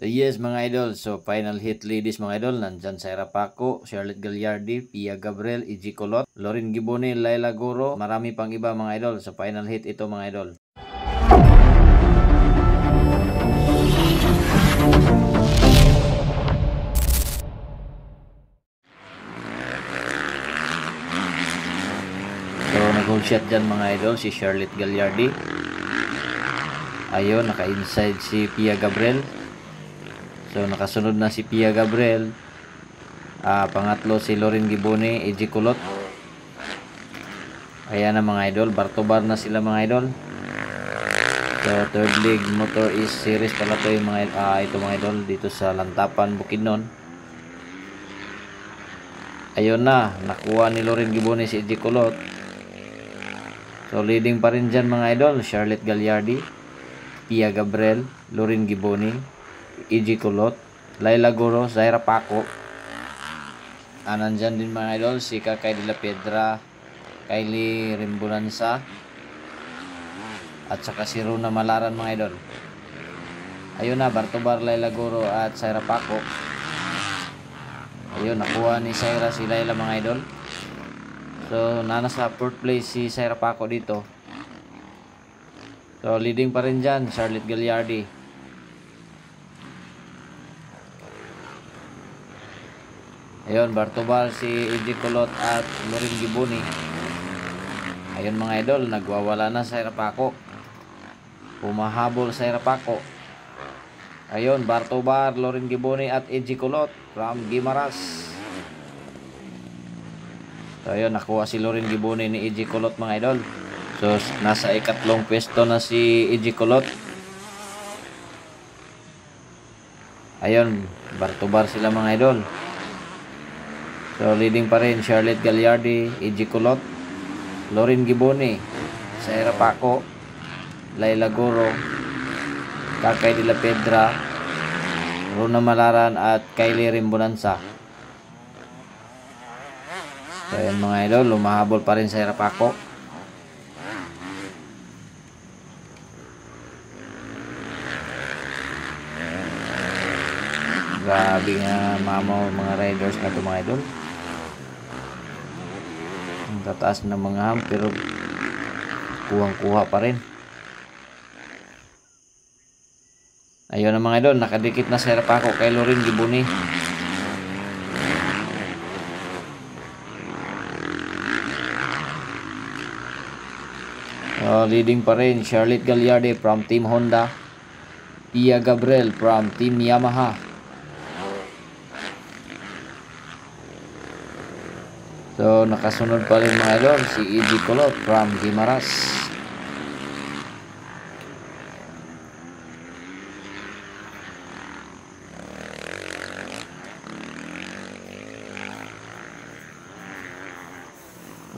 Yes mga idol, so final hit ladies mga idol, nandyan Saira Paco, Charlotte Gallardi, Pia Gabriel, EG Colot, Lorin Gibone, Laila Goro, marami pang iba mga idol. So final hit ito mga idol. So nag-hold shot dyan mga idol si Charlotte Gallardi. Ayun, naka-inside si Pia Gabriel. So nakasunod na si Pia Gabriel. Pangatlo si Lorin Gibone, EG Colot. Ayan na mga idol, bar-to-bar na sila mga idol. So third leg motor is series pala to yung mga ito mga idol dito sa Lantapan, Bukidnon. Ayun na, nakuha ni Lorin Gibone si EG Colot. So leading pa rin dyan mga idol, Charlotte Gallardi, Pia Gabriel, Lorin Gibone, EG Colot, Laila Goro, Saira Paco. Nandyan din mga idol si Kakay de la Piedra, Kylie Rimbulansa, at saka si Runa Malaran mga idol. Ayun na, bar-to-bar Laila Goro at Saira Paco. Ayun, nakuha ni Saira si Laila mga idol. So nasa 4th place si Saira Paco dito. So leading pa rin dyan Charlotte Gallardi. Ayun, bar-to-bar si EG Colot at Lorin Gibone. Ayun mga idol, nagwawala na Saira Paco. Pumahabol Saira Paco. Ayun, bar-to-bar Lorin Gibone at EG Colot from Guimaras. So ayun, nakuha si Lorin Gibone ni EG Colot mga idol. So nasa ikatlong pwesto na si EG Colot. Ayun, bar-to-bar sila mga idol. So leading pa rin Charlotte Gallardi, EG Colot, Lorin Gibone, Saira Paco, Laila Goro, Kakay de la Piedra, Runa Malaran at Kylie Rimbulansa. So ayan mga idol, lumahabol pa rin Saira Paco. Grabe nga mamaw mga riders na ito mga idol. Ang tataas ng mga ham pero kuhang-kuha pa rin. Ayun na mga idol, nakadikit na Saira Paco kay Lorin Gibone. Leading pa rin Charlotte Gallardi from Team Honda, Pia Gabriel from Team Yamaha. So nakasunod pa rin mga idol si EG Colot from Guimaras.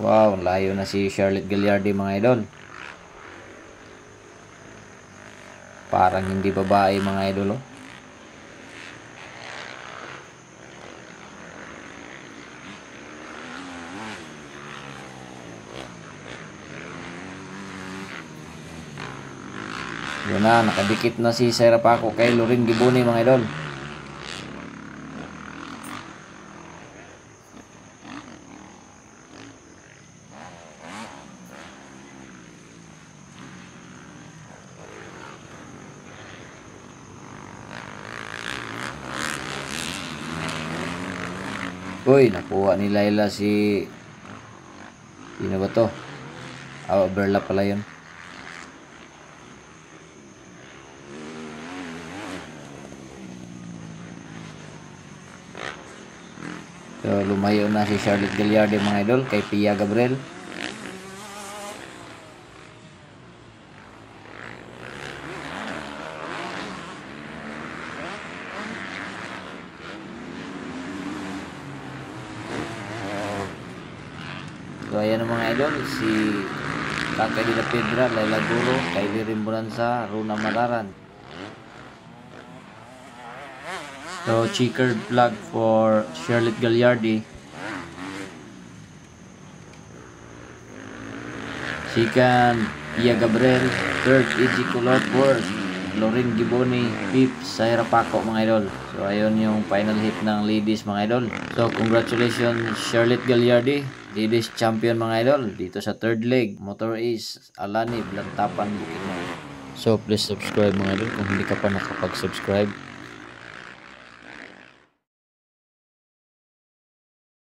Wow, layo na si Charlotte Gallardi mga idol. Parang hindi babae mga idol oh. Yun na, nakadikit na si Saira Paco kay Lorin Gibone mga idol. Uy, nakuha ni Laila si sino ba to? Berla pala yun. So lumayo na si Charlotte Gallardi mga idol kay Pia Gabriel. So ayan ang mga idol, si Kakay de la Piedra, Laila Goro, Kylie Rimbulansa, Runa Malaran. So checkered flag for Charlotte Gallardi. Second, Pia Gabriel. Third, EG Colot. Fourth, Lorin Giboni, Pips sa Irapaco mga idol. So ayun yung final hit ng ladies mga idol. So congratulations Charlotte Gagliardi, ladies champion mga idol dito sa third leg. Motor Ace Alani Blantapan Bukidnon. So please subscribe mga idol kung hindi ka pa nakapag-subscribe.